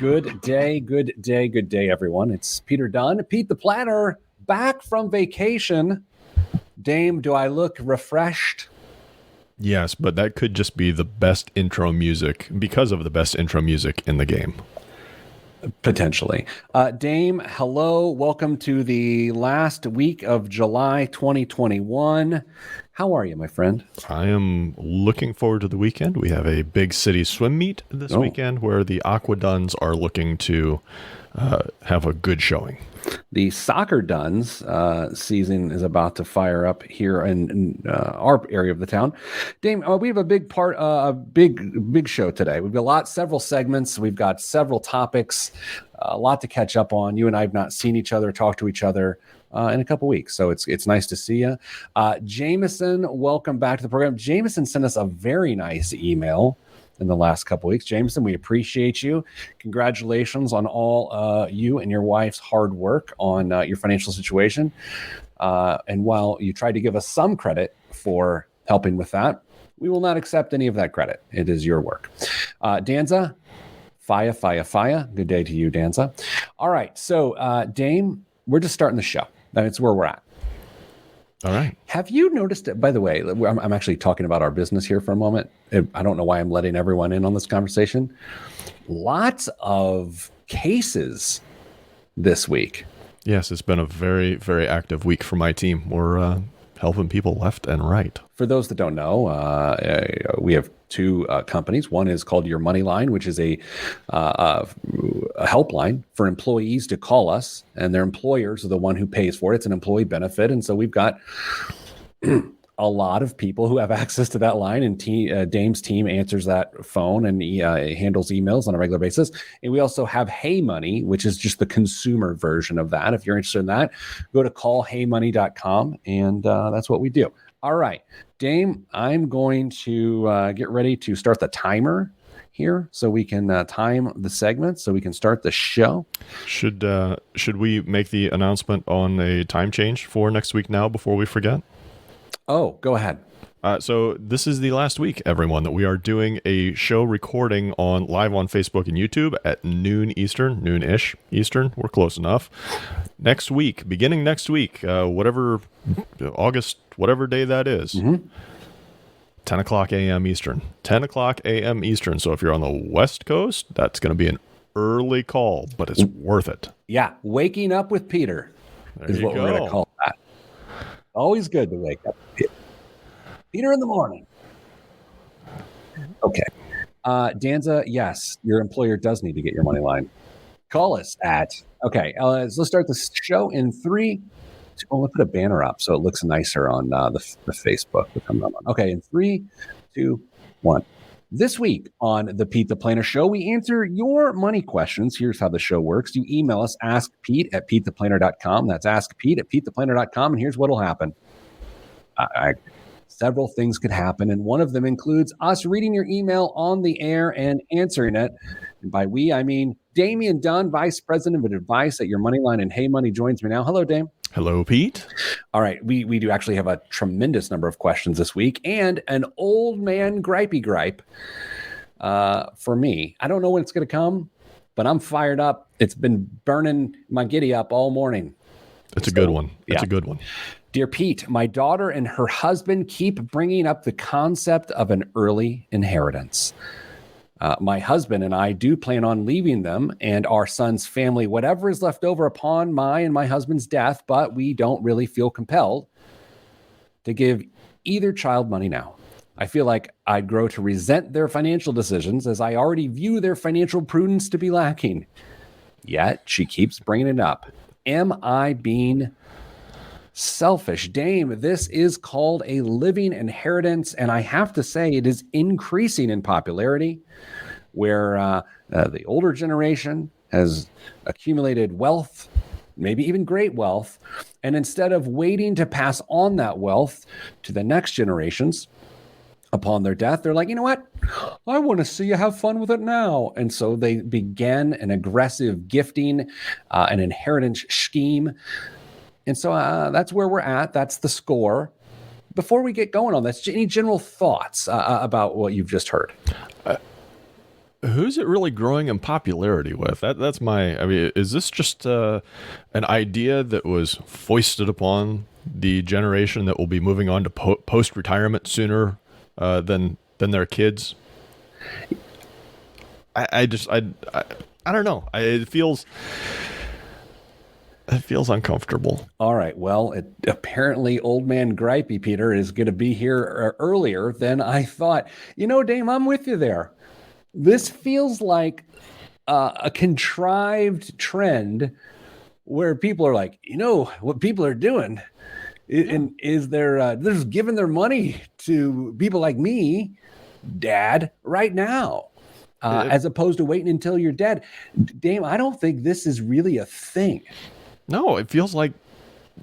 Good day, good day, good day, everyone. It's Peter Dunn, Pete the Planner, back from vacation. Dame, do I look refreshed? Yes, but that could just be the best intro music because of the best intro music in the game. Potentially. Dame, hello. Welcome to the last week of July 2021. How are you, my friend? I am looking forward to the weekend. We have a big city swim meet this weekend where the Aqua Duns are looking to have a good showing. The Soccer Duns season is about to fire up here in our area of the town. Dame, we have a big show today. We've got several segments. We've got several topics, a lot to catch up on. You and I have not seen each other, talked to each other in a couple weeks, so it's nice to see you. Jameson, welcome back to the program. Jameson sent us a very nice email in the last couple weeks. Jameson, we appreciate you. Congratulations on all you and your wife's hard work on your financial situation. And while you tried to give us some credit for helping with that, we will not accept any of that credit. It is your work. Danza, fire. Good day to you, Danza. All right, so Dame, we're just starting the show. That's where we're at. All right. Have you noticed it? By the way, I'm actually talking about our business here for a moment. I don't know why I'm letting everyone in on this conversation. Lots of cases this week. Yes, it's been a very, very active week for my team. We're helping people left and right. For those that don't know, we have two companies. One is called Your Money Line, which is a helpline for employees to call us, and their employers are the one who pays for it. It's an employee benefit, and so we've got a lot of people who have access to that line, and Dame's team answers that phone and handles emails on a regular basis. And we also have Hey Money, which is just the consumer version of that. If you're interested in that, go to callheymoney.com, and that's what we do. All right, Dame, I'm going to get ready to start the timer here so we can time the segment so we can start the show. Should we make the announcement on a time change for next week now before we forget? Oh, go ahead. So this is the last week, everyone, that we are doing a show recording live on Facebook and YouTube at noon Eastern, noon-ish Eastern. We're close enough. Beginning next week, August, whatever day that is, 10 o'clock a.m. Eastern. 10 o'clock a.m. Eastern. So if you're on the West Coast, that's going to be an early call, but it's worth it. Yeah, waking up with Peter is what we're going to call that. Always good to wake up with Peter in the morning. Okay. Danza, yes, your employer does need to get your money line. Call us at, okay, let's start the show in 3. We'll put a banner up so it looks nicer on the Facebook. Okay, in 3, 2, 1. This week on the Pete the Planner Show, we answer your money questions. Here's how the show works. You email us, askpete@petetheplanner.com. That's askpete@petetheplanner.com. And here's what'll happen. Several things could happen, and one of them includes us reading your email on the air and answering it. And by we, I mean Damian Dunn, Vice President of Advice at Your Money Line and Hey Money, joins me now. Hello, Dame. Hello, Pete. All right, we do actually have a tremendous number of questions this week, and an old man gripey gripe for me. I don't know when it's going to come, but I'm fired up. It's been burning my giddy up all morning. It's a good one. It's a good one. Dear Pete, my daughter and her husband keep bringing up the concept of an early inheritance. My husband and I do plan on leaving them and our son's family whatever is left over upon my and my husband's death, but we don't really feel compelled to give either child money now. I feel like I'd grow to resent their financial decisions as I already view their financial prudence to be lacking. Yet she keeps bringing it up. Am I being selfish? Dame, this is called a living inheritance, and I have to say it is increasing in popularity, where the older generation has accumulated wealth, maybe even great wealth, and instead of waiting to pass on that wealth to the next generations upon their death, they're like, you know what? I want to see you have fun with it now. And so they began an aggressive gifting, an inheritance scheme. And so that's where we're at. That's the score. Before we get going on this, any general thoughts about what you've just heard? who's it really growing in popularity with? That's my. I mean, is this just an idea that was foisted upon the generation that will be moving on to post-retirement sooner than their kids? I don't know. It feels uncomfortable. All right. Well, apparently old man Gripey Peter is going to be here earlier than I thought. Dame, I'm with you there. This feels like a contrived trend where people are like, what people are doing is they're just giving their money to people like me, Dad, right now. As opposed to waiting until you're dead. Dame, I don't think this is really a thing. No, it feels like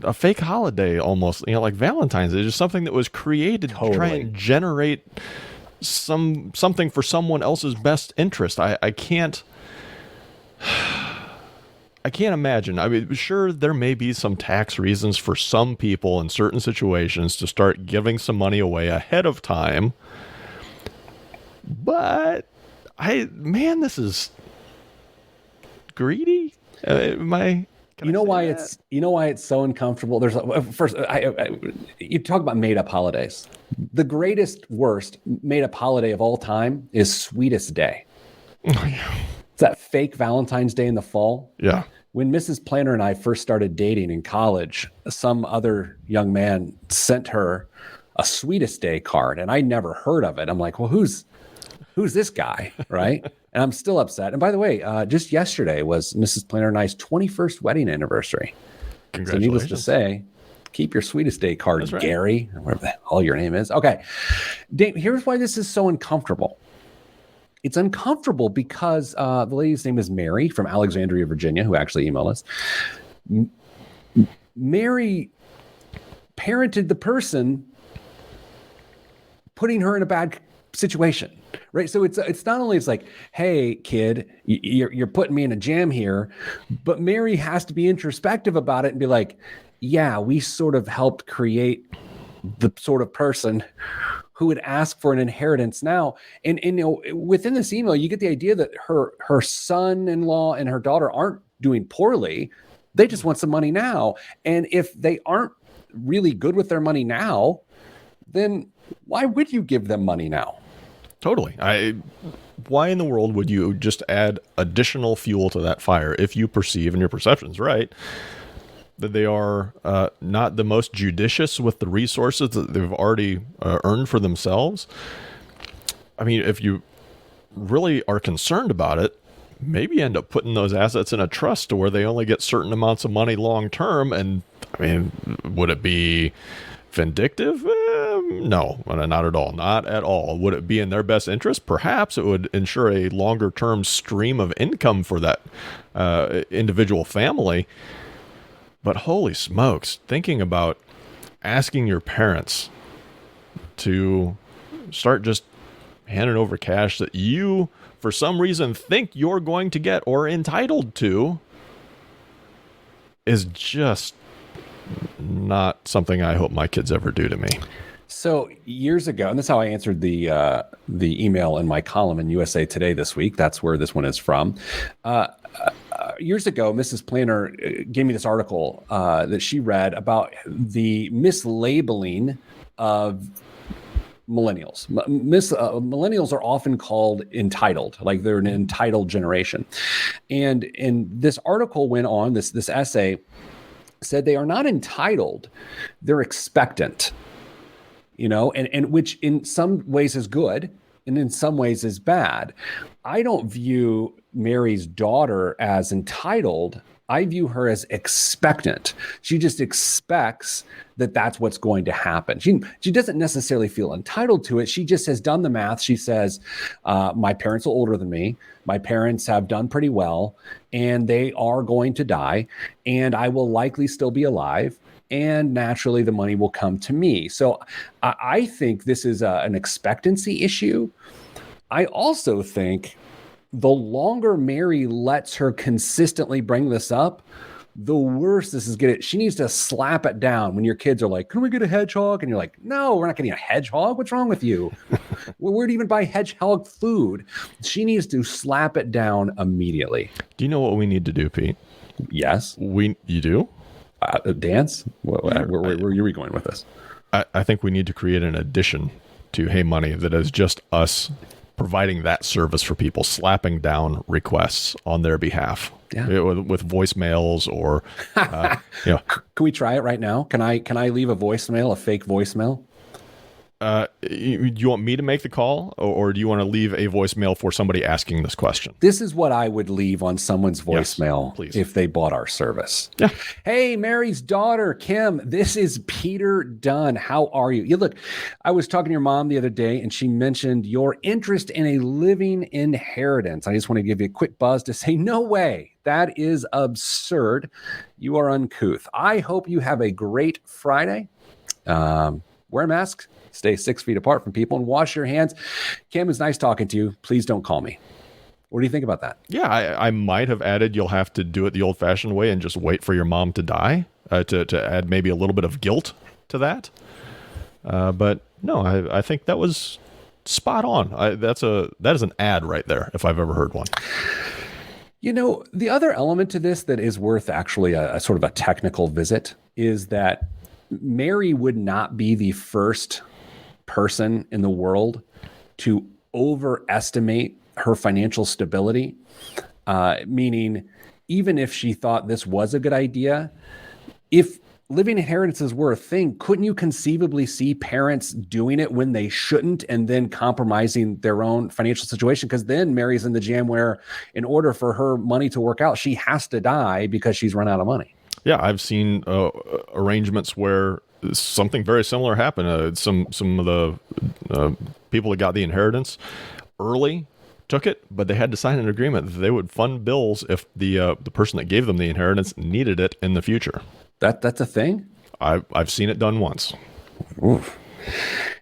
a fake holiday almost, like Valentine's Day. It's just something that was created to try and generate something for someone else's best interest. I can't imagine. I mean, sure, there may be some tax reasons for some people in certain situations to start giving some money away ahead of time. But this is greedy. You know why it's so uncomfortable? There's first, you talk about made up holidays. The worst made up holiday of all time is Sweetest Day. Oh, yeah. It's that fake Valentine's Day in the fall. Yeah. When Mrs. Planner and I first started dating in college, some other young man sent her a Sweetest Day card, and I never heard of it. I'm like, well, who's this guy, right? And I'm still upset. And by the way, just yesterday was Mrs. Planner and I's 21st wedding anniversary. So needless to say, keep your Sweetest Day card, right, Gary, or whatever the hell your name is. Okay, Dave, here's why this is so uncomfortable. It's uncomfortable because the lady's name is Mary from Alexandria, Virginia, who actually emailed us. Mary parented the person putting her in a bad situation, right? So it's not only, it's like, hey kid, you're putting me in a jam here, but Mary has to be introspective about it and be like, yeah, we sort of helped create the sort of person who would ask for an inheritance now. And within this email, you get the idea that her son-in-law and her daughter aren't doing poorly. They just want some money now. And if they aren't really good with their money now, then why would you give them money now? Totally. Why in the world would you just add additional fuel to that fire if you perceive, and your perception's right, that they are not the most judicious with the resources that they've already earned for themselves? I mean, if you really are concerned about it, maybe end up putting those assets in a trust to where they only get certain amounts of money long term. And I mean, would it be vindictive? No, not at all. Not at all. Would it be in their best interest? Perhaps it would ensure a longer term stream of income for that individual family. But holy smokes, thinking about asking your parents to start just handing over cash that you, for some reason, think you're going to get or entitled to is just not something I hope my kids ever do to me. So years ago, and this is how I answered the email in my column in USA Today this week. That's where this one is from. Years ago, Mrs. Planner gave me this article that she read about the mislabeling of millennials. Millennials are often called entitled, like they're an entitled generation. And this article went on, this essay said they are not entitled, they're expectant. And which in some ways is good and in some ways is bad. I don't view Mary's daughter as entitled. I view her as expectant. She just expects that that's what's going to happen. She doesn't necessarily feel entitled to it. She just has done the math. She says, my parents are older than me. My parents have done pretty well, and they are going to die, and I will likely still be alive. And naturally, the money will come to me. So I think this is an expectancy issue. I also think the longer Mary lets her consistently bring this up, The worst this is getting, she needs to slap it down when your kids are like, can we get a hedgehog? And you're like, no, we're not getting a hedgehog. What's wrong with you? Where do you even buy hedgehog food? She needs to slap it down immediately. Do you know what we need to do, Pete? Yes. You do? Dance? Where are we going with this? I think we need to create an addition to Hey Money that is just us providing that service for people, slapping down requests on their behalf. Yeah. With voicemails or, Can we try it right now? Can I leave a voicemail, a fake voicemail? You want me to make the call, or do you want to leave a voicemail for somebody asking this question? This is what I would leave on someone's voicemail, please, if they bought our service. Yeah. Hey, Mary's daughter, Kim, this is Peter Dunn. How are you? Look, I was talking to your mom the other day, and she mentioned your interest in a living inheritance. I just want to give you a quick buzz to say, no way. That is absurd. You are uncouth. I hope you have a great Friday. Wear a mask. Stay 6 feet apart from people and wash your hands. Kim, it's nice talking to you. Please don't call me. What do you think about that? Yeah, I might have added you'll have to do it the old-fashioned way and just wait for your mom to die to add maybe a little bit of guilt to that. But no, I think that was spot on. That is an ad right there, if I've ever heard one. The other element to this that is worth actually a sort of a technical visit is that Mary would not be the first person in the world to overestimate her financial stability, meaning even if she thought this was a good idea, if living inheritances were a thing, couldn't you conceivably see parents doing it when they shouldn't and then compromising their own financial situation? Because then Mary's in the jam where in order for her money to work out, she has to die because she's run out of money. Yeah, I've seen arrangements where something very similar happened. Some of the people that got the inheritance early took it, but they had to sign an agreement that they would fund bills if the person that gave them the inheritance needed it in the future. That's a thing? I've seen it done once. Oof.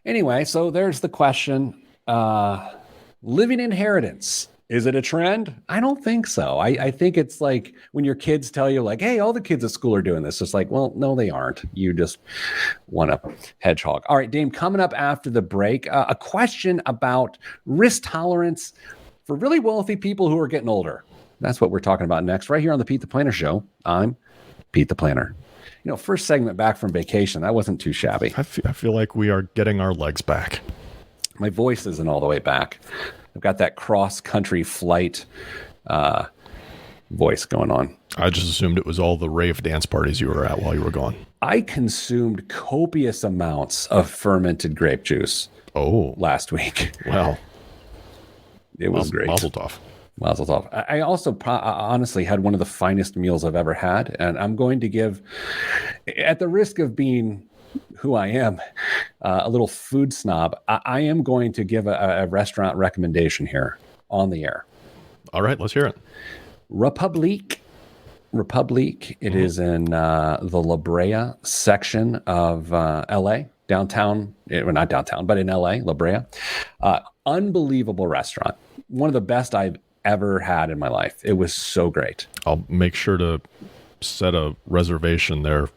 Anyway, so there's the question. Living inheritance. Is it a trend? I don't think so. I think it's like when your kids tell you like, hey, all the kids at school are doing this. It's like, well, no, they aren't. You just want a hedgehog. All right, Dame, coming up after the break, a question about risk tolerance for really wealthy people who are getting older. That's what we're talking about next, right here on the Pete the Planner Show. I'm Pete the Planner. First segment back from vacation. That wasn't too shabby. I feel like we are getting our legs back. My voice isn't all the way back. I've got that cross-country flight voice going on. I just assumed it was all the rave dance parties you were at while you were gone. I consumed copious amounts of fermented grape juice last week. Wow. It was great. Mazel tov. Mazel tov. I also honestly had one of the finest meals I've ever had, and I'm going to give, at the risk of being who I am, a little food snob, I am going to give a restaurant recommendation here on the air. All right, let's hear it. Republique. It is in the La Brea section of LA, downtown. Well, not downtown, but in LA, La Brea. Unbelievable restaurant. One of the best I've ever had in my life. It was so great. I'll make sure to set a reservation there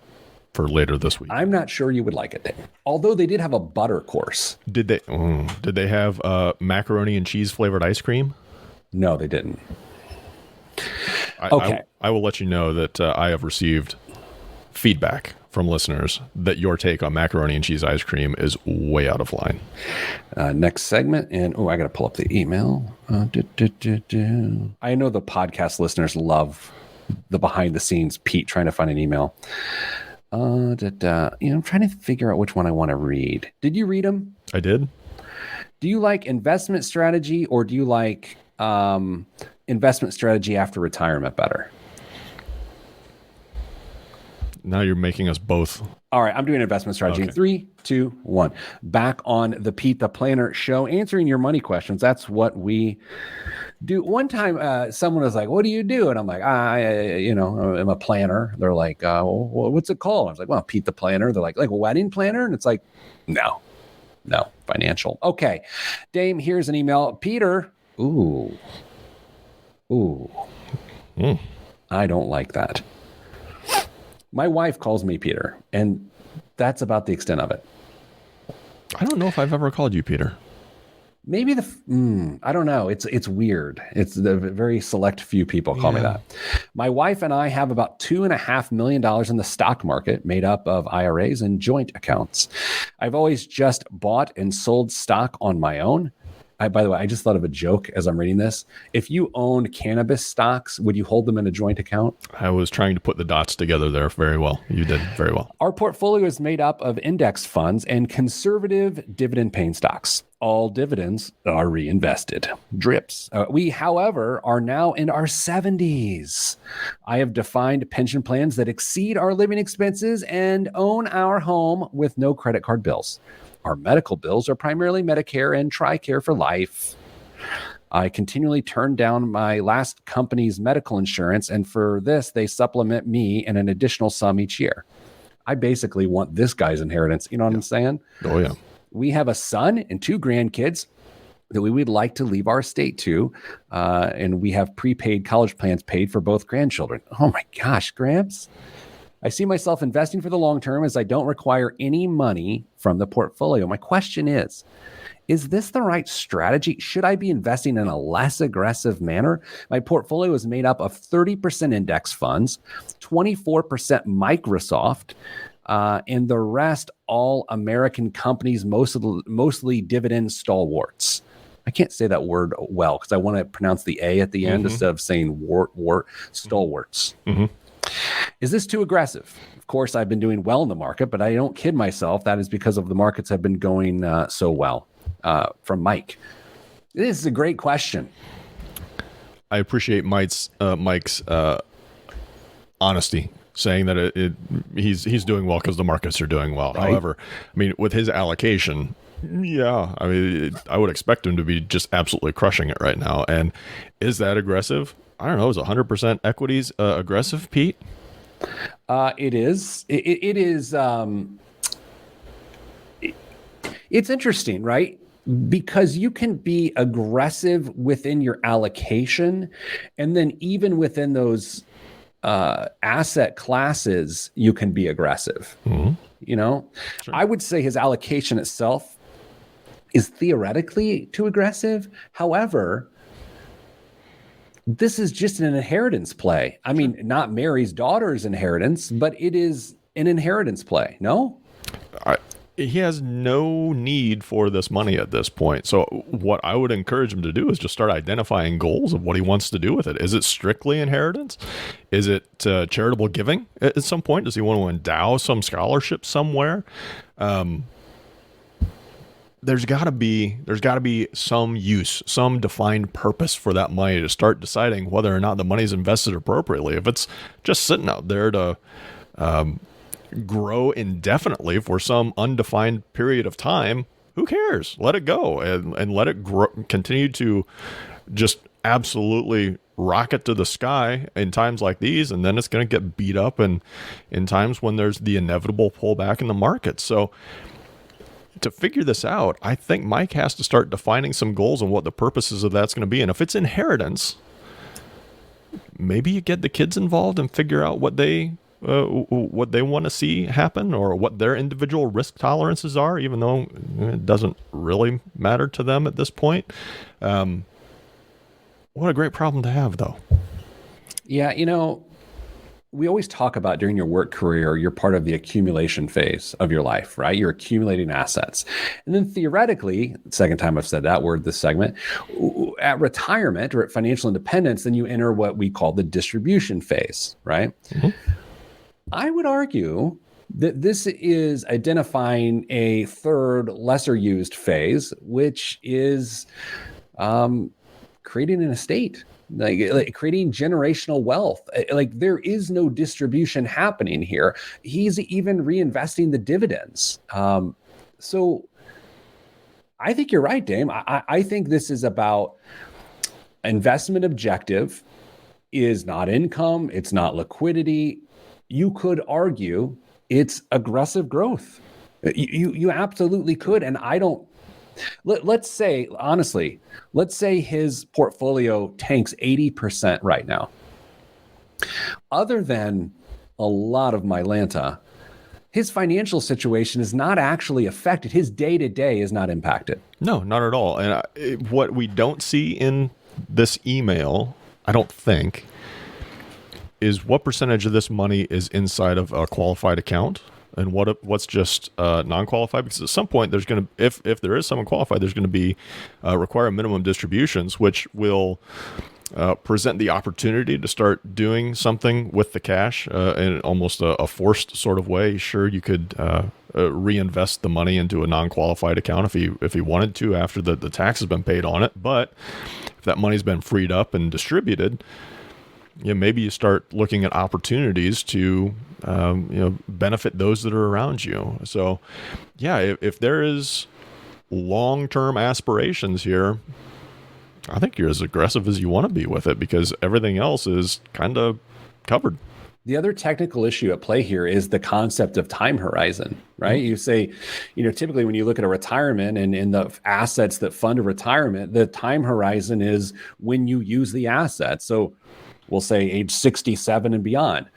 for later this week. I'm not sure you would like it, Dave. Although they did have a butter course. Did they have macaroni and cheese flavored ice cream? No, they didn't. Okay. I will let you know that I have received feedback from listeners that your take on macaroni and cheese ice cream is way out of line. Next segment, and I got to pull up the email. I know the podcast listeners love the behind the scenes Pete trying to find an email. I'm trying to figure out which one I want to read. Did you read them? I did. Do you like investment strategy, or do you like investment strategy after retirement better? Now you're making us both. All right, I'm doing investment strategy. Okay. 3, 2, 1. Back on the Pete the Planner Show, answering your money questions. That's what we do. One time, someone was like, "What do you do?" And I'm like, I'm a planner. They're like, well, "What's it called?" I was like, "Well, Pete the Planner." They're like a wedding planner, and it's like, no, financial. Okay, Dame, here's an email. Peter, ooh, I don't like that. My wife calls me Peter, and that's about the extent of it. I don't know if I've ever called you Peter. Maybe I don't know. It's weird. It's the very select few people call me that. My wife and I have about $2.5 million in the stock market made up of IRAs and joint accounts. I've always just bought and sold stock on my own. By the way, I just thought of a joke as I'm reading this. If you owned cannabis stocks, would you hold them in a joint account? I was trying to put the dots together there very well. You did very well. Our portfolio is made up of index funds and conservative dividend-paying stocks. All dividends are reinvested. Drips. We, however, are now in our 70s. I have defined pension plans that exceed our living expenses and own our home with no credit card bills. Our medical bills are primarily Medicare and TRICARE for life. I continually turn down my last company's medical insurance, and for this, they supplement me in an additional sum each year. I basically want this guy's inheritance. You know what I'm saying? Oh, yeah. We have a son and 2 grandkids that we would like to leave our estate to, and we have prepaid college plans paid for both grandchildren. Oh my gosh, Gramps. I see myself investing for the long term as I don't require any money from the portfolio. My question is this the right strategy? Should I be investing in a less aggressive manner? My portfolio is made up of 30% index funds, 24% Microsoft, and the rest all American companies, mostly dividend stalwarts. I can't say that word well because I want to pronounce the A at the end instead of saying stalwarts. Mm-hmm. Is this too aggressive? Of course, I've been doing well in the market, but I don't kid myself. That is because of the markets have been going so well. From Mike. This is a great question. I appreciate Mike's honesty, saying that he's doing well because the markets are doing well. Right. However, I mean, with his allocation, yeah, I mean, I would expect him to be just absolutely crushing it right now. And is that aggressive? I don't know. Is 100% equities aggressive, Pete? It is. It is. It's interesting, right? Because you can be aggressive within your allocation, and then even within those asset classes, you can be aggressive. Mm-hmm. You know, sure. I would say his allocation itself is theoretically too aggressive. However, this is just an inheritance play. I mean, not Mary's daughter's inheritance, but it is an inheritance play. No? He has no need for this money at this point. So what I would encourage him to do is just start identifying goals of what he wants to do with it. Is it strictly inheritance? Is it charitable giving at some point? Does he want to endow some scholarship somewhere? There's got to be some use, some defined purpose for that money to start deciding whether or not the money's invested appropriately. If it's just sitting out there to grow indefinitely for some undefined period of time, who cares? Let it go and let it grow, continue to just absolutely rocket to the sky in times like these, and then it's going to get beat up in times when there's the inevitable pullback in the market. So to figure this out, I think Mike has to start defining some goals and what the purposes of that's going to be. And if it's inheritance, maybe you get the kids involved and figure out what they want to see happen or what their individual risk tolerances are, even though it doesn't really matter to them at this point. What a great problem to have, though. Yeah, you know, we always talk about during your work career, you're part of the accumulation phase of your life, right? You're accumulating assets. And then theoretically, second time I've said that word this segment, at retirement or at financial independence, then you enter what we call the distribution phase, right? Mm-hmm. I would argue that this is identifying a third lesser used phase, which is creating an estate, like creating generational wealth. Like there is no distribution happening here. He's even reinvesting the dividends. So I think you're right, Dame. I think this is about investment objective is not income. It's not liquidity. You could argue it's aggressive growth. You absolutely could. And I don't, let's say, honestly, let's say his portfolio tanks 80% right now. Other than a lot of Mylanta, his financial situation is not actually affected. His day-to-day is not impacted. No, not at all. And what we don't see in this email, I don't think, is what percentage of this money is inside of a qualified account and what's just non-qualified. Because at some point, there's going to, if there is someone qualified, there's going to be require minimum distributions, which will present the opportunity to start doing something with the cash in almost a forced sort of way. Sure, you could reinvest the money into a non-qualified account if he wanted to after the tax has been paid on it. But if that money's been freed up and distributed, maybe you start looking at opportunities to benefit those that are around you. So, yeah, if there is long-term aspirations here, I think you're as aggressive as you want to be with it because everything else is kind of covered. The other technical issue at play here is the concept of time horizon, right? Mm-hmm. You say, typically when you look at a retirement and in the assets that fund a retirement, the time horizon is when you use the asset. So we'll say age 67 and beyond.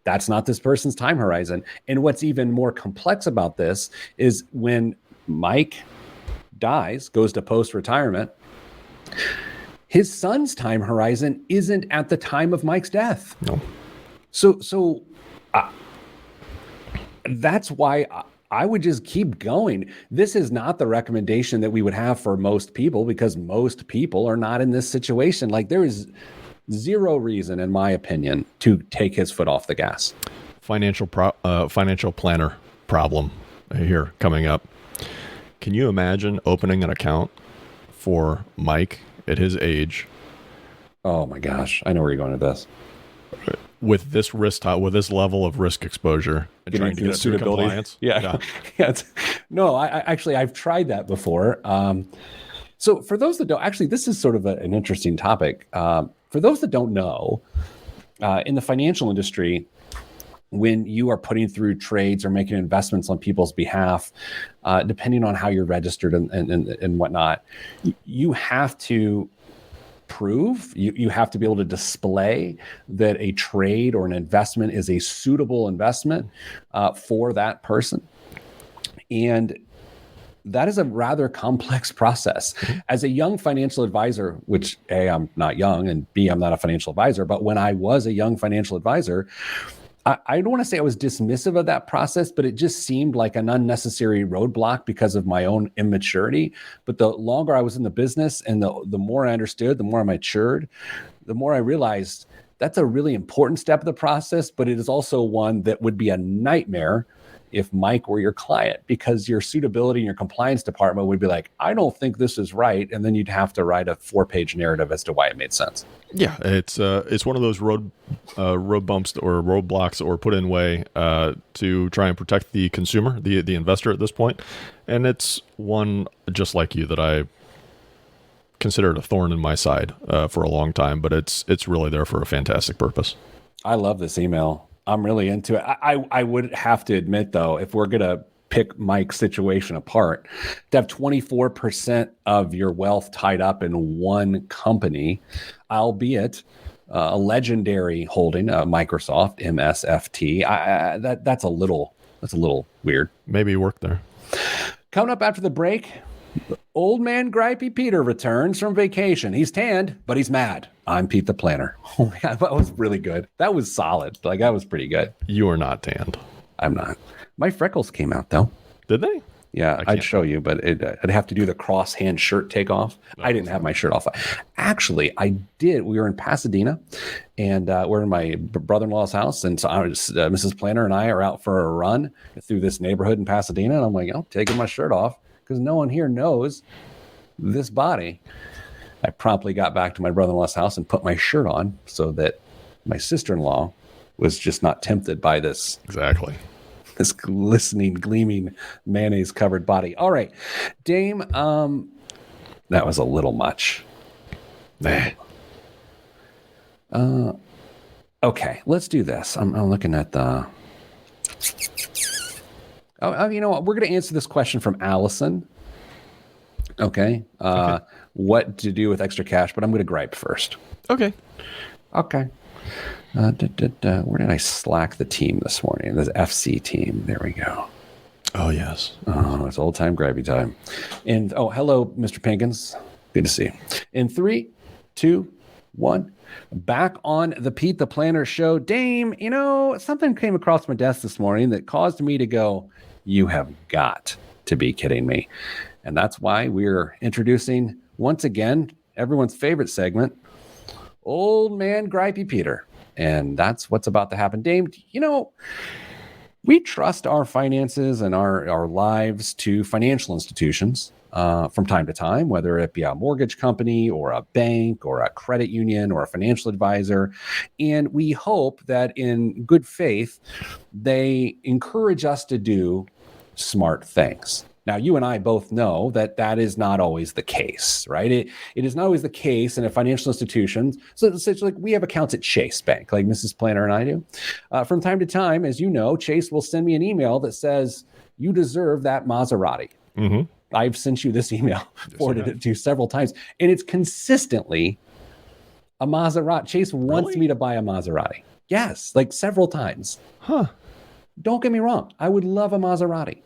That's not this person's time horizon. And what's even more complex about this is when Mike dies, goes to post-retirement, his son's time horizon isn't at the time of Mike's death. No. So that's why I would just keep going. This is not the recommendation that we would have for most people because most people are not in this situation. Like there is zero reason, in my opinion, to take his foot off the gas. Financial planner problem here coming up. Can you imagine opening an account for Mike at his age? Oh my gosh, I know where you're going with this. With this with this level of risk exposure, and trying to get suitability. Compliance. Yeah. No, I've tried that before. So for those that don't, actually, this is sort of an interesting topic. For those that don't know, in the financial industry, when you are putting through trades or making investments on people's behalf, depending on how you're registered and whatnot, you have to prove, you have to be able to display that a trade or an investment is a suitable investment for that person. And that is a rather complex process. As a young financial advisor, which A, I'm not young, and B, I'm not a financial advisor, but when I was a young financial advisor, I don't want to say I was dismissive of that process, but it just seemed like an unnecessary roadblock because of my own immaturity. But the longer I was in the business and the more I understood, the more I matured, the more I realized that's a really important step of the process, but it is also one that would be a nightmare if Mike were your client, because your suitability and your compliance department would be like, I don't think this is right. And then you'd have to write a 4-page narrative as to why it made sense. Yeah, it's one of those road bumps or roadblocks that were put in way to try and protect the consumer, the investor at this point. And it's one, just like you, that I considered a thorn in my side for a long time, but it's really there for a fantastic purpose. I love this email. I'm really into it. I would have to admit, though, if we're going to pick Mike's situation apart, to have 24% of your wealth tied up in one company, albeit a legendary holding, Microsoft, MSFT, that's a little weird. Maybe you work there. Coming up after the break, old man Gripey Peter returns from vacation. He's tanned, but he's mad. I'm Pete the Planner. Oh my God, that was really good. That was solid. Like, that was pretty good. You are not tanned. I'm not. My freckles came out, though. Did they? Yeah, I'd show you, but I'd have to do the cross-hand shirt takeoff. I didn't have my shirt off. Actually, I did. We were in Pasadena, and we're in my brother-in-law's house, and so Mrs. Planner and I are out for a run through this neighborhood in Pasadena, and I'm like, I'm taking my shirt off because no one here knows this body. I promptly got back to my brother-in-law's house and put my shirt on so that my sister-in-law was just not tempted by this. Exactly. This glistening, gleaming, mayonnaise-covered body. All right, Dame, that was a little much. Okay, let's do this. I'm looking at the... Oh, you know what? We're going to answer this question from Allison. Okay. What to do with extra cash, but I'm going to gripe first. Okay. Where did I slack the team this morning? The FC team. There we go. Oh, yes. Oh, it's old time gravy time. And hello, Mr. Pinkins. Good to see you. In 3, 2, 1. Back on the Pete the Planner show. Dame, something came across my desk this morning that caused me to go, you have got to be kidding me. And that's why we're introducing, once again, everyone's favorite segment, Old Man Gripey Peter. And that's what's about to happen. Dame, we trust our finances and our lives to financial institutions from time to time, whether it be a mortgage company or a bank or a credit union or a financial advisor. And we hope that in good faith, they encourage us to do smart things. Now, you and I both know that that is not always the case, right? It is not always the case in a financial institution. So it's like we have accounts at Chase Bank, like Mrs. Planner and I do. From time to time, as you know, Chase will send me an email that says, you deserve that Maserati. Mm-hmm. I've sent you this email, forwarded it to you several times, and it's consistently a Maserati. Chase wants me to buy a Maserati. Yes, like several times. Huh. Don't get me wrong. I would love a Maserati.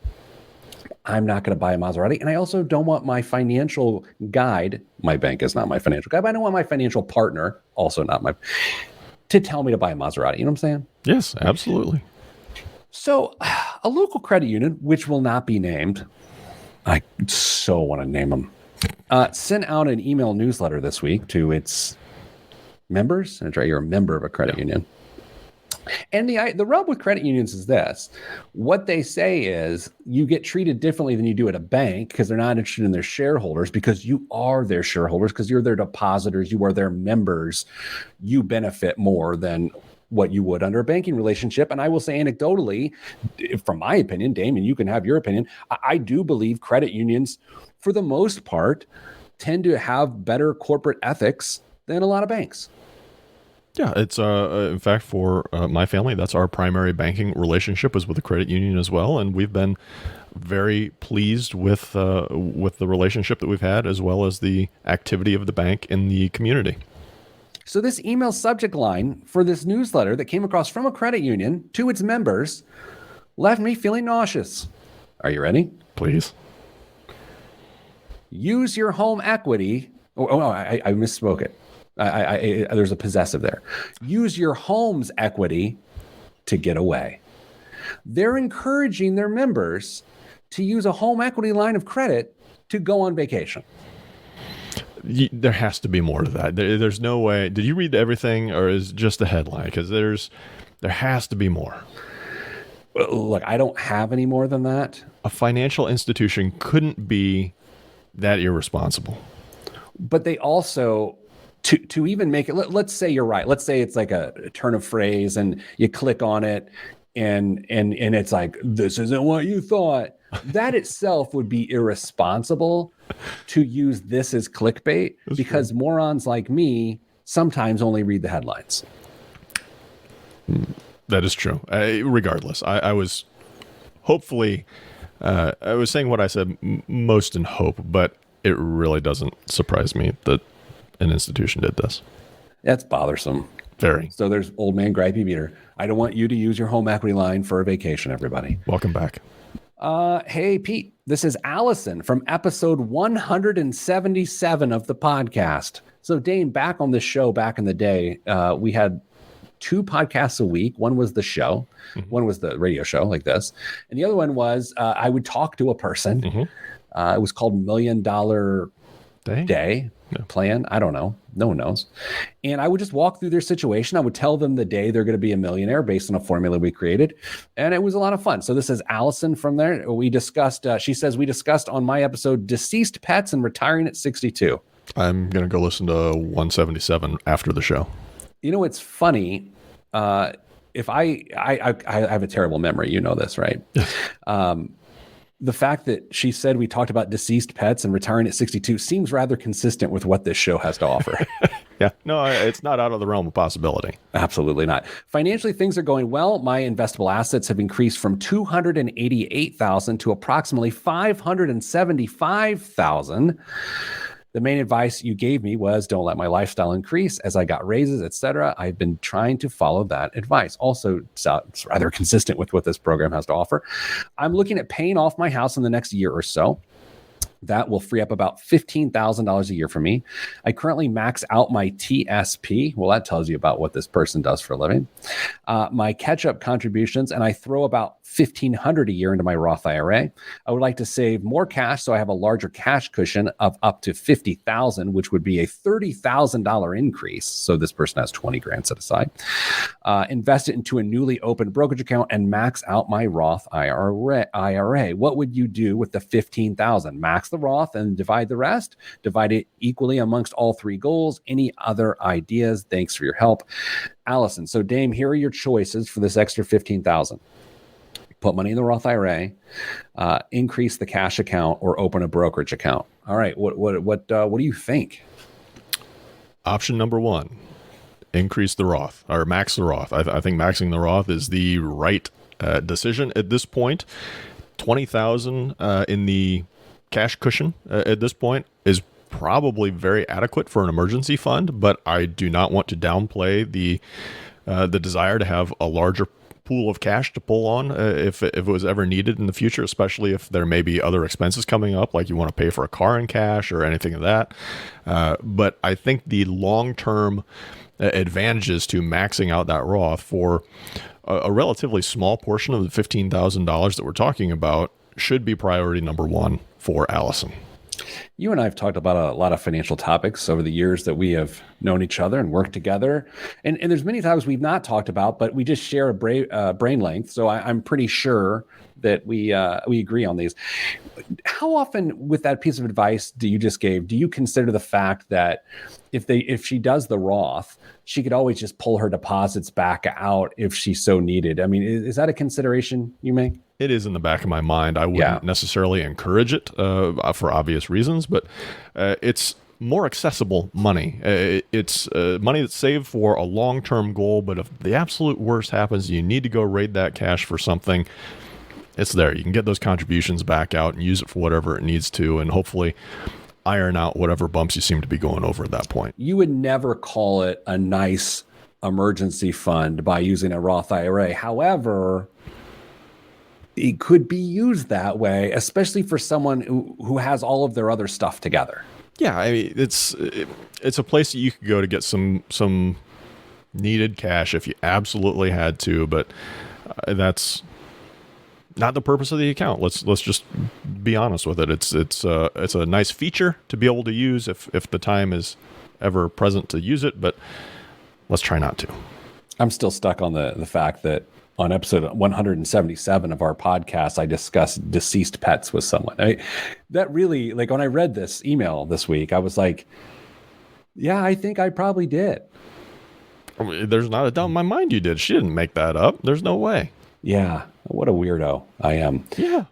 I'm not going to buy a Maserati. And I also don't want my financial guide, my bank is not my financial guide, but I don't want my financial partner, also not to tell me to buy a Maserati. You know what I'm saying? Yes, absolutely. So a local credit union, which will not be named, I so want to name them, sent out an email newsletter this week to its members. That's right, you're a member of a credit union. And the rub with credit unions is this. What they say is you get treated differently than you do at a bank because they're not interested in their shareholders, because you are their shareholders, because you're their depositors, you are their members. You benefit more than what you would under a banking relationship. And I will say anecdotally, from my opinion, Damon, you can have your opinion, I do believe credit unions, for the most part, tend to have better corporate ethics than a lot of banks. Yeah, it's in fact for my family, that's our primary banking relationship is with the credit union as well, and we've been very pleased with the relationship that we've had, as well as the activity of the bank in the community. So this email subject line for this newsletter that came across from a credit union to its members left me feeling nauseous. Are you ready? Please. Use your home equity. I misspoke it. There's a possessive there. Use your home's equity to get away. They're encouraging their members to use a home equity line of credit to go on vacation. There has to be more to that. There's no way. Did you read everything, or is it just the headline? Because there has to be more. Look, I don't have any more than that. A financial institution couldn't be that irresponsible. But they also, to even make it, let's say you're right. Let's say it's like a turn of phrase and you click on it and it's like, this isn't what you thought. That itself would be irresponsible to use this as clickbait. That's because true. Morons like me sometimes only read the headlines. That is true. Regardless, I was hopefully, I was saying what I said most in hope, but it really doesn't surprise me that an institution did this. That's bothersome. Very. So there's old man Gripey Peter. I don't want you to use your home equity line for a vacation, everybody. Welcome back. Hey, Pete, this is Allison from episode 177 of the podcast. So Dane, back on this show back in the day, we had 2 podcasts a week. One was the show. Mm-hmm. One was the radio show like this. And the other one was I would talk to a person. Mm-hmm. It was called $1 Million Day plan. I don't know. No one knows. And I would just walk through their situation. I would tell them the day they're going to be a millionaire based on a formula we created. And it was a lot of fun. So this is Allison from there. We discussed, she says, we discussed on my episode, deceased pets and retiring at 62. I'm going to go listen to 177 after the show. You know, it's funny. If I have a terrible memory, you know this, right? The fact that she said we talked about deceased pets and retiring at 62 seems rather consistent with what this show has to offer. Yeah, no, it's not out of the realm of possibility. Absolutely not. Financially, things are going well. My investable assets have increased from $288,000 to approximately $575,000. The main advice you gave me was don't let my lifestyle increase as I got raises, etc. I've been trying to follow that advice. Also, it's rather consistent with what this program has to offer. I'm looking at paying off my house in the next year or so. That will free up about $15,000 a year for me. I currently max out my TSP. Well, that tells you about what this person does for a living. My catch-up contributions, and I throw about $1,500 a year into my Roth IRA. I would like to save more cash so I have a larger cash cushion of up to $50,000, which would be a $30,000 increase. So this person has 20 grand set aside. Invest it into a newly opened brokerage account and max out my Roth IRA. What would you do with the $15,000? Max the Roth and divide the rest. Divide it equally amongst all three goals. Any other ideas? Thanks for your help, Allison. So Dame, here are your choices for this extra $15,000. Put money in the Roth IRA, increase the cash account, or open a brokerage account. All right, what do you think? Option number one, increase the Roth or max the Roth. I think maxing the Roth is the right decision at this point. $20,000 in the cash cushion at this point is probably very adequate for an emergency fund, but I do not want to downplay the desire to have a larger pool of cash to pull on if it was ever needed in the future, especially if there may be other expenses coming up, like you want to pay for a car in cash or anything of that. But I think the long-term advantages to maxing out that Roth for a relatively small portion of the $15,000 that we're talking about should be priority number one for Allison. You and I have talked about a lot of financial topics over the years that we have known each other and worked together. And there's many times we've not talked about, but we just share a brain length. So I'm pretty sure that we agree on these. How often with that piece of advice do you just gave, do you consider the fact that if she does the Roth, she could always just pull her deposits back out if she so needed? I mean, is that a consideration you make? It is in the back of my mind. I wouldn't necessarily encourage it for obvious reasons, but it's more accessible money. It's money that's saved for a long-term goal, but if the absolute worst happens, you need to go raid that cash for something, it's there. You can get those contributions back out and use it for whatever it needs to, and hopefully iron out whatever bumps you seem to be going over at that point. You would never call it a nice emergency fund by using a Roth IRA. However, it could be used that way, especially for someone who has all of their other stuff together. Yeah, I mean, it's a place that you could go to get some needed cash if you absolutely had to, but that's not the purpose of the account. Let's just be honest with it. It's a nice feature to be able to use if the time is ever present to use it, but let's try not to. I'm still stuck on the fact that on episode 177 of our podcast, I discussed deceased pets with someone. That really, like, when I read this email this week, I was like, yeah, I think I probably did. I mean, there's not a doubt in my mind you did. She didn't make that up. There's no way. Yeah. What a weirdo I am. Yeah.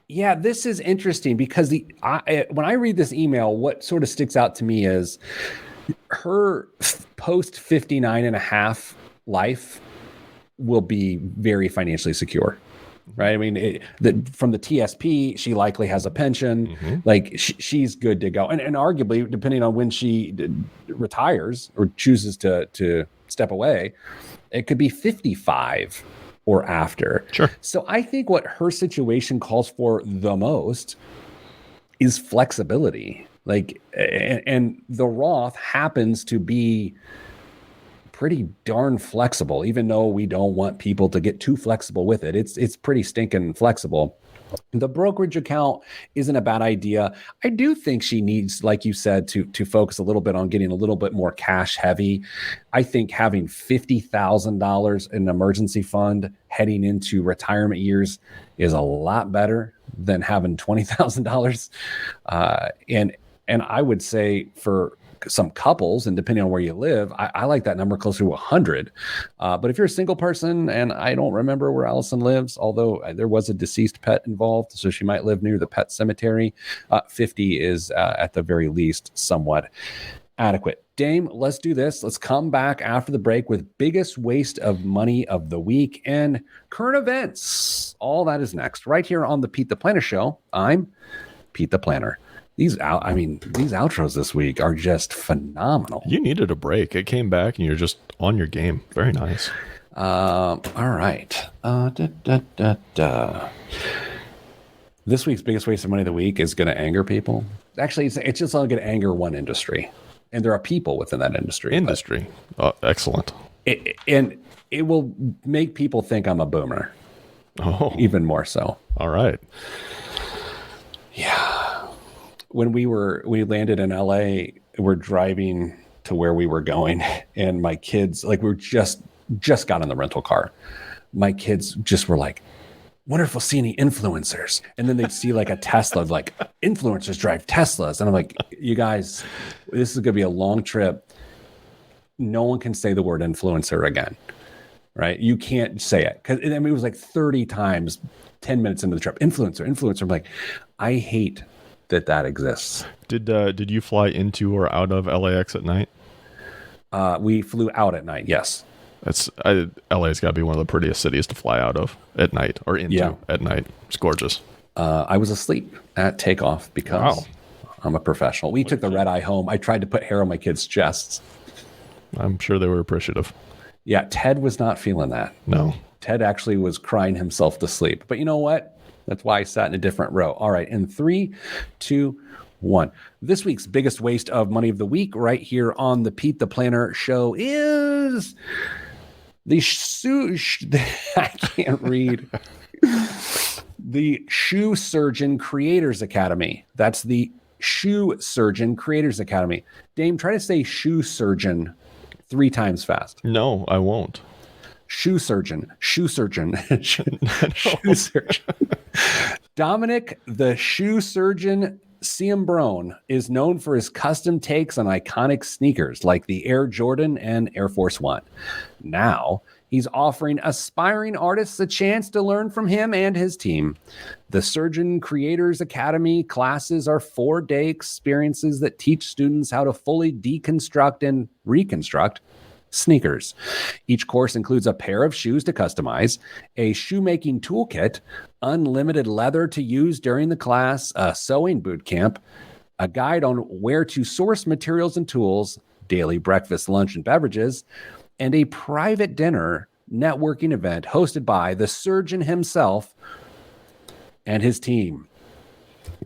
Yeah, this is interesting because when I read this email, what sort of sticks out to me is her post 59 and a half life will be very financially secure, right? I mean, from the TSP, she likely has a pension. Mm-hmm. Like she's good to go. And arguably, depending on when she retires or chooses to step away, it could be 55 or after. Sure. So I think what her situation calls for the most is flexibility. Like, and the Roth happens to be pretty darn flexible, even though we don't want people to get too flexible with it. It's pretty stinking flexible. The brokerage account isn't a bad idea. I do think she needs, like you said, to focus a little bit on getting a little bit more cash heavy. I think having $50,000 in an emergency fund heading into retirement years is a lot better than having $20,000. And I would say for some couples, and depending on where you live, I like that number closer to 100. But if you're a single person, and I don't remember where Allison lives, although there was a deceased pet involved, so she might live near the pet cemetery, 50 is at the very least somewhat adequate. Dame, let's do this. Let's come back after the break with biggest waste of money of the week and current events. All that is next, right here on the Pete the Planner Show. I'm Pete the Planner. these outros this week are just phenomenal. You needed a break. It came back and you're just on your game. Very nice. All right. This week's biggest waste of money of the week is going to anger people. Actually, it's just only going to anger one industry, and there are people within that industry. Excellent. And it will make people think I'm a boomer. Oh, even more so. All right. Yeah. When we landed in LA, we're driving to where we were going, and my kids, like, we just got in the rental car. My kids just were like, wonder if we'll see any influencers. And then they'd see like a Tesla, like, influencers drive Teslas. And I'm like, you guys, this is going to be a long trip. No one can say the word influencer again, right? You can't say it. Because it was like 30 times, 10 minutes into the trip. Influencer. I'm like, I hate that exists. Did you fly into or out of LAX at night? We flew out at night, yes. LA's got to be one of the prettiest cities to fly out of at night or into at night. It's gorgeous. I was asleep at takeoff because I'm a professional. We took the red eye home. I tried to put hair on my kids' chests. I'm sure they were appreciative. Yeah, Ted was not feeling that. No. Ted actually was crying himself to sleep. But you know what? That's why I sat in a different row. All right, in 3, 2, 1. This week's biggest waste of money of the week right here on the Pete the Planner Show is the I can't read. The Shoe Surgeon Creators Academy. That's the Shoe Surgeon Creators Academy. Dame, try to say shoe surgeon 3 times fast. No, I won't. Shoe surgeon. Shoe surgeon. Dominic, the shoe surgeon Ciambrone, is known for his custom takes on iconic sneakers like the Air Jordan and Air Force One. Now, he's offering aspiring artists a chance to learn from him and his team. The Surgeon Creators Academy classes are 4-day experiences that teach students how to fully deconstruct and reconstruct sneakers. Each course includes a pair of shoes to customize, a shoemaking toolkit, unlimited leather to use during the class, a sewing boot camp, a guide on where to source materials and tools, daily breakfast, lunch, and beverages, and a private dinner networking event hosted by the surgeon himself and his team.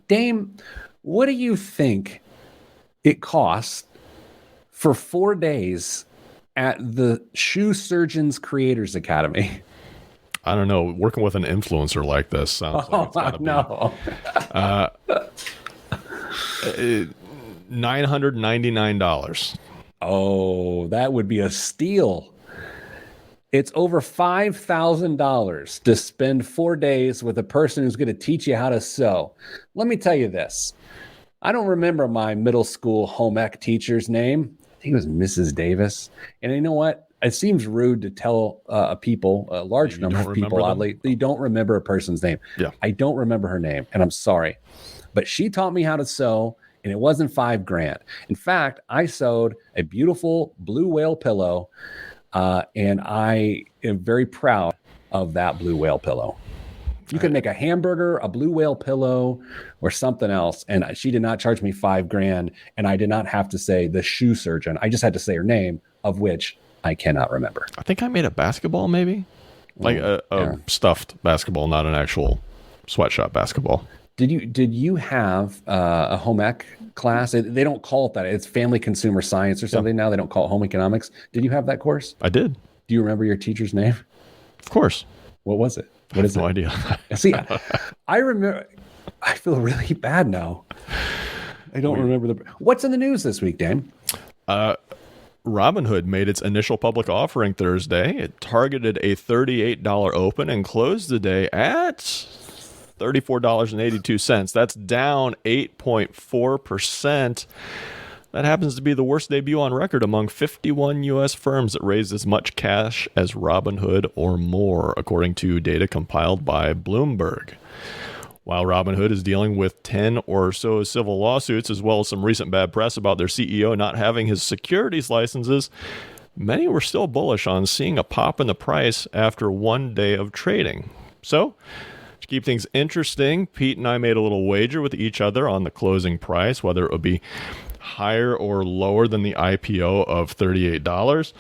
Dame, what do you think it costs for 4 days at the Shoe Surgeons Creators Academy? I don't know. Working with an influencer like this sounds like it's gotta be $999. Oh, that would be a steal. It's over $5,000 to spend 4 days with a person who's going to teach you how to sew. Let me tell you this. I don't remember my middle school home ec teacher's name. I think it was Mrs. Davis. And you know what? It seems rude to tell people, a large number of people, oddly, that you don't remember a person's name. Yeah. I don't remember her name, and I'm sorry. But she taught me how to sew, and it wasn't $5,000. In fact, I sewed a beautiful blue whale pillow, and I am very proud of that blue whale pillow. You could make a hamburger, a blue whale pillow, or something else. And she did not charge me $5,000. And I did not have to say the shoe surgeon. I just had to say her name, of which I cannot remember. I think I made a basketball, maybe like a stuffed basketball, not an actual sweatshop basketball. Did you have a home ec class? They don't call it that. It's family consumer science or something now. They don't call it home economics. Did you have that course? I did. Do you remember your teacher's name? Of course. What was it? What is it? No idea. See, I remember. I feel really bad now. I don't remember what's in the news this week, Dan? Robinhood made its initial public offering Thursday. It targeted a $38 open and closed the day at $34.82. That's down 8.4%. That happens to be the worst debut on record among 51 U.S. firms that raised as much cash as Robinhood or more, according to data compiled by Bloomberg. While Robinhood is dealing with 10 or so civil lawsuits, as well as some recent bad press about their CEO not having his securities licenses, many were still bullish on seeing a pop in the price after 1 day of trading. So, To keep things interesting, Pete and I made a little wager with each other on the closing price, whether it would be higher or lower than the IPO of $38.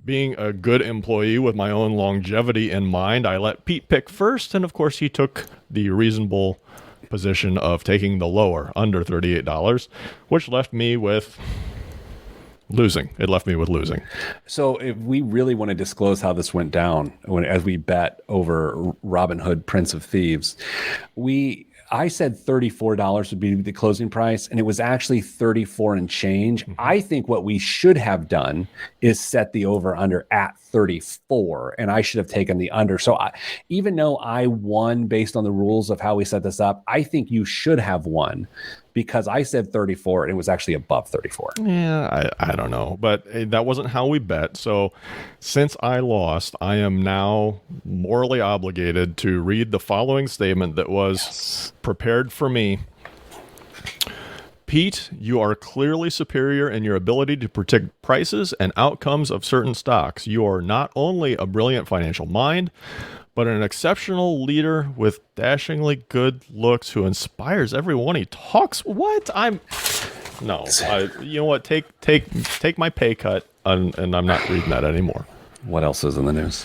Being a good employee with my own longevity in mind, I let Pete pick first, and of course he took the reasonable position of taking the lower, under $38, which left me with losing. It left me with losing. So if we really want to disclose how this went down, as we bet over Robin Hood, Prince of Thieves, I said $34 would be the closing price, and it was actually 34 and change. Mm-hmm. I think what we should have done is set the over under at 34, and I should have taken the under. So even though I won based on the rules of how we set this up, I think you should have won because I said 34 and it was actually above 34. Yeah, I don't know, but that wasn't how we bet. So since I lost, I am now morally obligated to read the following statement that was prepared for me. Pete, you are clearly superior in your ability to predict prices and outcomes of certain stocks. You are not only a brilliant financial mind, but an exceptional leader with dashingly good looks who inspires everyone he talks. What? You know what? Take my pay cut, and I'm not reading that anymore. What else is in the news?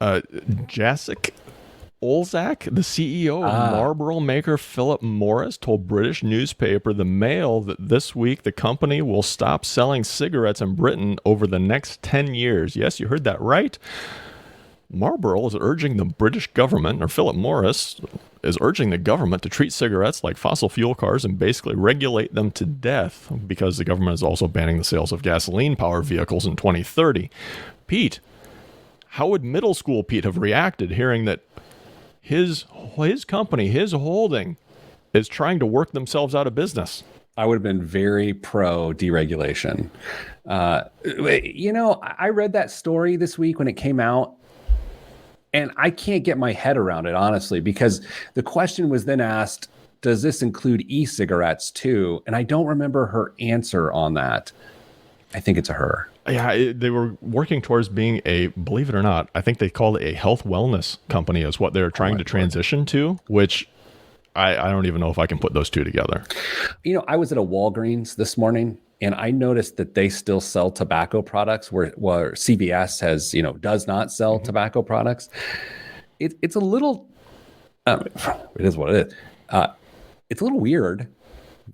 Jacek Olczak, the CEO of Marlboro maker Philip Morris, told British newspaper The Mail that this week the company will stop selling cigarettes in Britain over the next 10 years. Yes, you heard that right. Marlboro is urging the British government, or Philip Morris is urging the government to treat cigarettes like fossil fuel cars and basically regulate them to death because the government is also banning the sales of gasoline-powered vehicles in 2030. Pete, how would middle school Pete have reacted hearing that his company, his holding, is trying to work themselves out of business? I would have been very pro deregulation. I read that story this week when it came out, and I can't get my head around it, honestly, because the question was then asked, does this include e-cigarettes too? And I don't remember her answer on that. I think it's a her. Yeah, they were working towards being believe it or not, I think they called it a health wellness company is what they're trying to transition to, which I don't even know if I can put those two together. I was at a Walgreens this morning, and I noticed that they still sell tobacco products where CVS does not sell tobacco products. It's a little, it is what it is. It's a little weird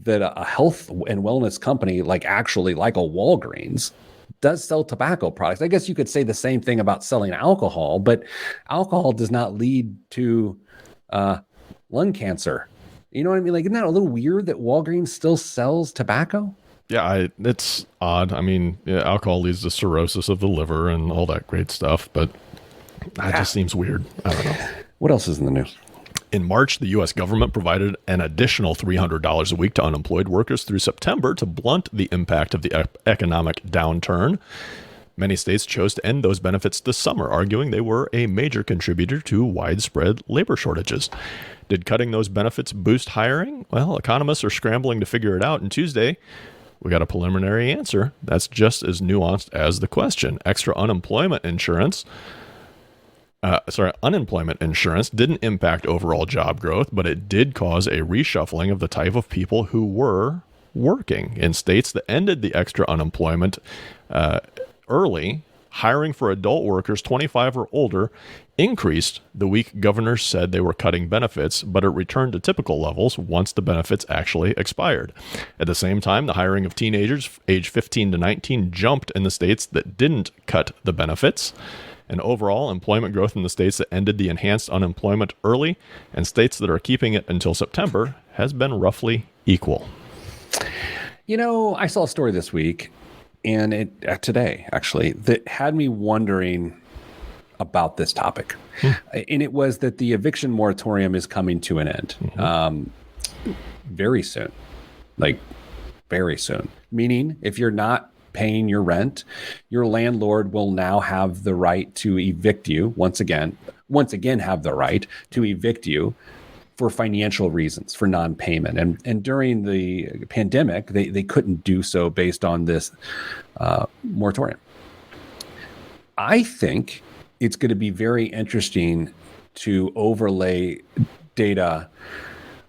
that a health and wellness company like a Walgreens does sell tobacco products. I guess you could say the same thing about selling alcohol, but alcohol does not lead to lung cancer. You know what I mean? Like, isn't that a little weird that Walgreens still sells tobacco? Yeah, it's odd. I mean, alcohol leads to cirrhosis of the liver and all that great stuff, but that just seems weird. I don't know. What else is in the news? In March, the U.S. government provided an additional $300 a week to unemployed workers through September to blunt the impact of the economic downturn. Many states chose to end those benefits this summer, arguing they were a major contributor to widespread labor shortages. Did cutting those benefits boost hiring? Well, economists are scrambling to figure it out, and Tuesday, we got a preliminary answer that's just as nuanced as the question. Unemployment insurance didn't impact overall job growth, but it did cause a reshuffling of the type of people who were working. In states that ended the extra unemployment early, hiring for adult workers 25 or older increased the week governors said they were cutting benefits, but it returned to typical levels once the benefits actually expired. At the same time, the hiring of teenagers age 15 to 19 jumped in the states that didn't cut the benefits. And overall, employment growth in the states that ended the enhanced unemployment early and states that are keeping it until September has been roughly equal. I saw a story this week, and today, actually, that had me wondering about this topic. And it was that the eviction moratorium is coming to an end very soon. Like, very soon. Meaning, if you're not paying your rent, your landlord will now have the right to evict you once again have the right to evict you for financial reasons, for non-payment. And during the pandemic, they couldn't do so based on this moratorium. I think it's going to be very interesting to overlay data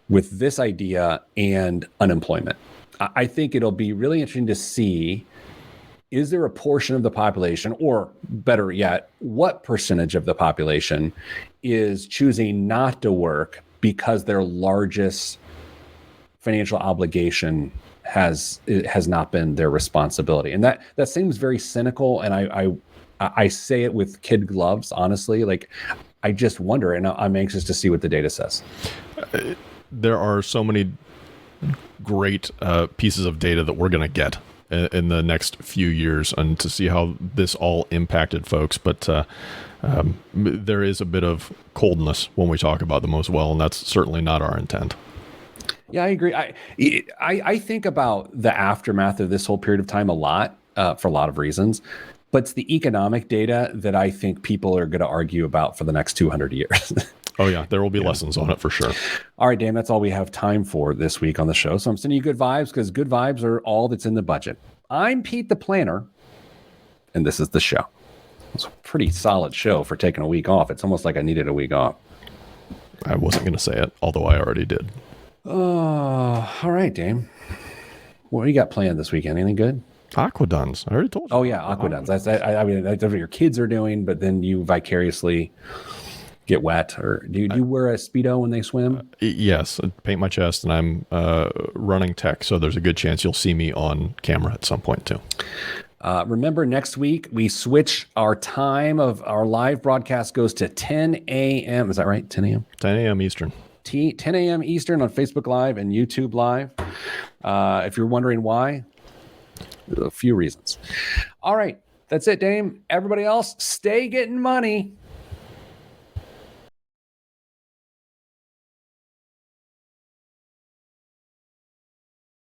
with this idea and unemployment. I think it'll be really interesting to see, is there a portion of the population, or better yet, what percentage of the population is choosing not to work because their largest financial obligation has not been their responsibility? And that seems very cynical, and I say it with kid gloves, honestly. Like, I just wonder, and I'm anxious to see what the data says. There are so many great pieces of data that we're going to get in the next few years, and to see how this all impacted folks. But there is a bit of coldness when we talk about them as well, and that's certainly not our intent. Yeah, I agree. I think about the aftermath of this whole period of time a lot, for a lot of reasons. But it's the economic data that I think people are going to argue about for the next 200 years. Oh, yeah. There will be lessons on it for sure. All right, Dan, that's all we have time for this week on the show. So I'm sending you good vibes, because good vibes are all that's in the budget. I'm Pete the Planner, and this is the show. It's a pretty solid show for taking a week off. It's almost like I needed a week off. I wasn't going to say it, although I already did. Oh, all right, Dame. What do you got planned this weekend? Anything good? Aquaduns. I already told you. Oh, yeah, aquaduns. I mean, that's what your kids are doing, but then you vicariously get wet. Or do you wear a Speedo when they swim? Yes. I paint my chest, and I'm running tech, so there's a good chance you'll see me on camera at some point, too. Remember, next week, we switch our time of our live broadcast goes to 10 a.m. Is that right? 10 a.m.? 10 a.m. Eastern. 10 a.m. Eastern on Facebook Live and YouTube Live. If you're wondering why, a few reasons. All right. That's it, Dame. Everybody else, stay getting money.